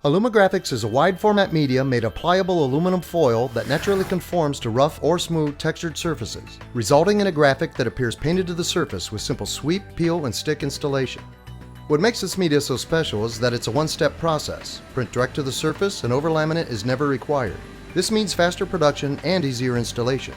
AlumiGraphics is a wide format media made of pliable aluminum foil that naturally conforms to rough or smooth textured surfaces, resulting in a graphic that appears painted to the surface with simple sweep, peel, and stick installation. What makes this media so special is that it's a one-step process. Print direct to the surface and overlaminate is never required. This means faster production and easier installation.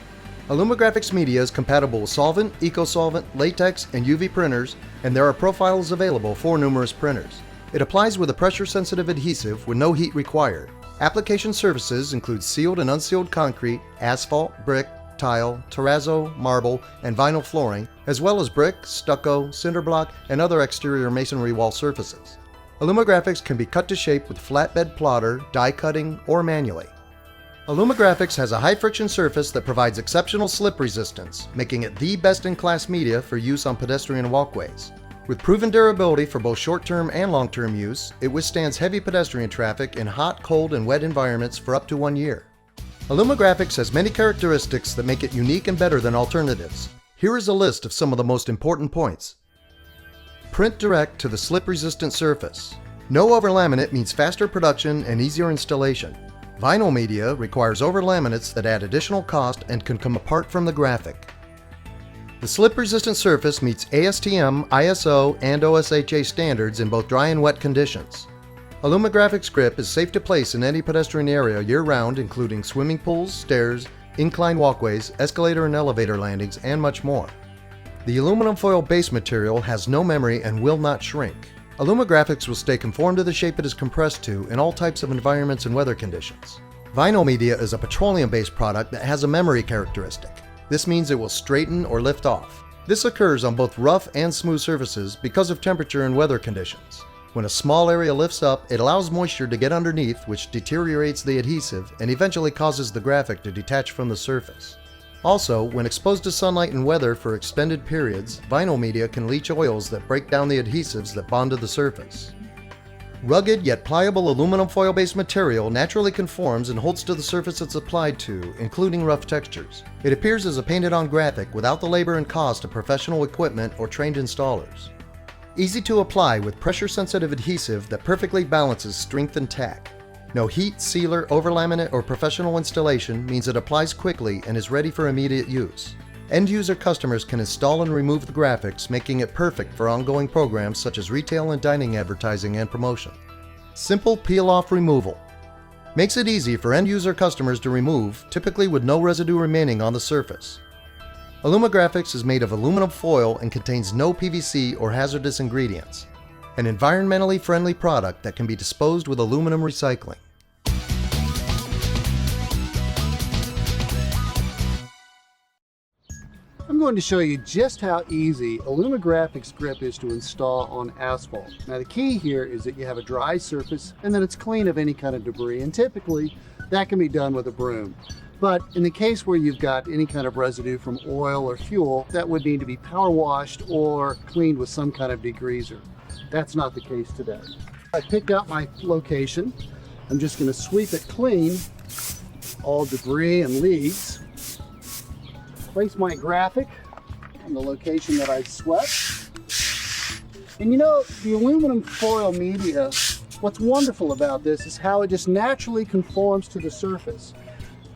AlumiGraphics media is compatible with solvent, eco-solvent, latex, and UV printers, and there are profiles available for numerous printers. It applies with a pressure-sensitive adhesive with no heat required. Application surfaces include sealed and unsealed concrete, asphalt, brick, tile, terrazzo, marble, and vinyl flooring, as well as brick, stucco, cinder block, and other exterior masonry wall surfaces. AlumiGraphics can be cut to shape with flatbed plotter, die cutting, or manually. AlumiGraphics has a high-friction surface that provides exceptional slip resistance, making it the best-in-class media for use on pedestrian walkways. With proven durability for both short-term and long-term use, it withstands heavy pedestrian traffic in hot, cold, and wet environments for up to 1 year. AlumiGraphics has many characteristics that make it unique and better than alternatives. Here is a list of some of the most important points. Print direct to the slip-resistant surface. No overlaminate means faster production and easier installation. Vinyl media requires overlaminates that add additional cost and can come apart from the graphic. The slip-resistant surface meets ASTM, ISO, and OSHA standards in both dry and wet conditions. AlumiGraphics grip is safe to place in any pedestrian area year-round, including swimming pools, stairs, inclined walkways, escalator and elevator landings, and much more. The aluminum foil base material has no memory and will not shrink. AlumiGraphics will stay conformed to the shape it is compressed to in all types of environments and weather conditions. Vinyl media is a petroleum-based product that has a memory characteristic. This means it will straighten or lift off. This occurs on both rough and smooth surfaces because of temperature and weather conditions. When a small area lifts up, it allows moisture to get underneath, which deteriorates the adhesive and eventually causes the graphic to detach from the surface. Also, when exposed to sunlight and weather for extended periods, vinyl media can leach oils that break down the adhesives that bond to the surface. Rugged yet pliable aluminum foil-based material naturally conforms and holds to the surface it's applied to, including rough textures. It appears as a painted-on graphic without the labor and cost of professional equipment or trained installers. Easy to apply with pressure-sensitive adhesive that perfectly balances strength and tack. No heat, sealer, overlaminate, or professional installation means it applies quickly and is ready for immediate use. End-user customers can install and remove the graphics, making it perfect for ongoing programs such as retail and dining advertising and promotion. Simple peel-off removal makes it easy for end-user customers to remove, typically with no residue remaining on the surface. AlumiGraphics is made of aluminum foil and contains no PVC or hazardous ingredients. An environmentally friendly product that can be disposed with aluminum recycling. I'm going to show you just how easy AlumiGraphics grip is to install on asphalt. Now the key here is that you have a dry surface and that it's clean of any kind of debris, and typically that can be done with a broom. But in the case where you've got any kind of residue from oil or fuel, that would need to be power washed or cleaned with some kind of degreaser. That's not the case today. I picked out my location. I'm just going to sweep it clean, all debris and leaves. Place my graphic on the location that I've swept. And you know, the aluminum foil media, what's wonderful about this is how it just naturally conforms to the surface.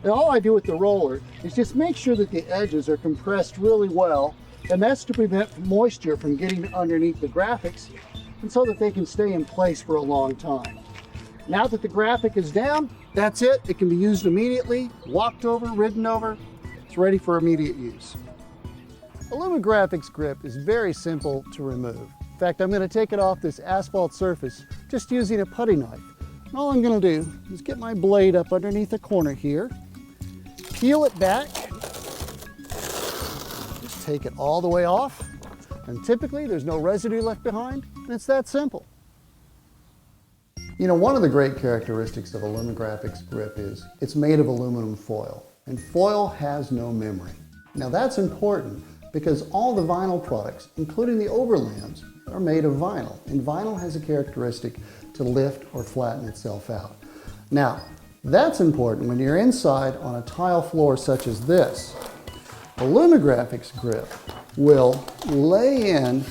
And all I do with the roller is just make sure that the edges are compressed really well, and that's to prevent moisture from getting underneath the graphics and so that they can stay in place for a long time. Now that the graphic is down, that's it. It can be used immediately, walked over, ridden over. It's ready for immediate use. AlumiGraphics grip is very simple to remove. In fact, I'm going to take it off this asphalt surface just using a putty knife. And all I'm going to do is get my blade up underneath the corner here, peel it back, just take it all the way off, and typically there's no residue left behind, and it's that simple. You know, one of the great characteristics of AlumiGraphics grip is it's made of aluminum foil. And foil has no memory. Now that's important because all the vinyl products, including the overlands, are made of vinyl. And vinyl has a characteristic to lift or flatten itself out. Now, that's important when you're inside on a tile floor such as this. AlumiGraphics grip will lay in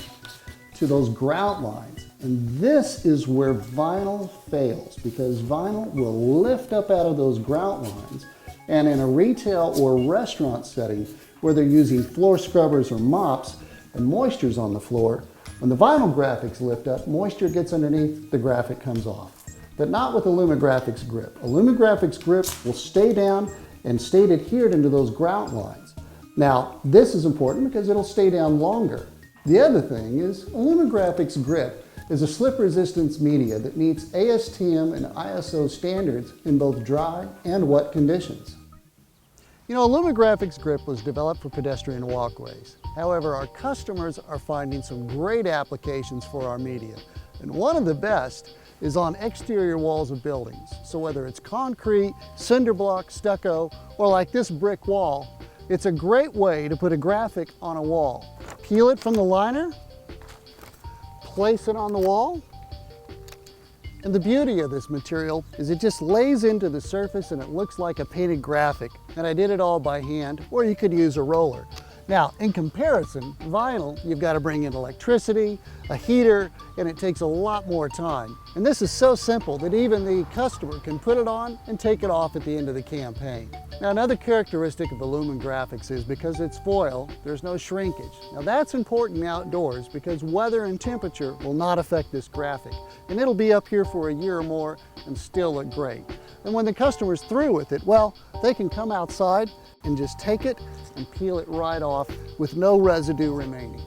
to those grout lines. And this is where vinyl fails, because vinyl will lift up out of those grout lines, and in a retail or restaurant setting where they're using floor scrubbers or mops and moisture's on the floor, when the vinyl graphics lift up, moisture gets underneath, the graphic comes off. But not with AlumiGraphics Grip. AlumiGraphics Grip will stay down and stay adhered into those grout lines. Now, this is important because it'll stay down longer. The other thing is AlumiGraphics Grip is a slip resistance media that meets ASTM and ISO standards in both dry and wet conditions. You know, AlumiGraphics Grip was developed for pedestrian walkways. However, our customers are finding some great applications for our media. And one of the best is on exterior walls of buildings. So whether it's concrete, cinder block, stucco, or like this brick wall, it's a great way to put a graphic on a wall. Peel it from the liner, place it on the wall, and the beauty of this material is it just lays into the surface and it looks like a painted graphic. And I did it all by hand, or you could use a roller. Now, in comparison, vinyl, you've got to bring in electricity, a heater, and it takes a lot more time. And this is so simple that even the customer can put it on and take it off at the end of the campaign. Now, another characteristic of AlumiGraphics is because it's foil, there's no shrinkage. Now, that's important outdoors because weather and temperature will not affect this graphic. And it'll be up here for a year or more and still look great. And when the customer's through with it, well, they can come outside and just take it and peel it right off with no residue remaining.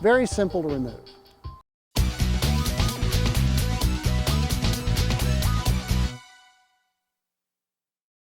Very simple to remove.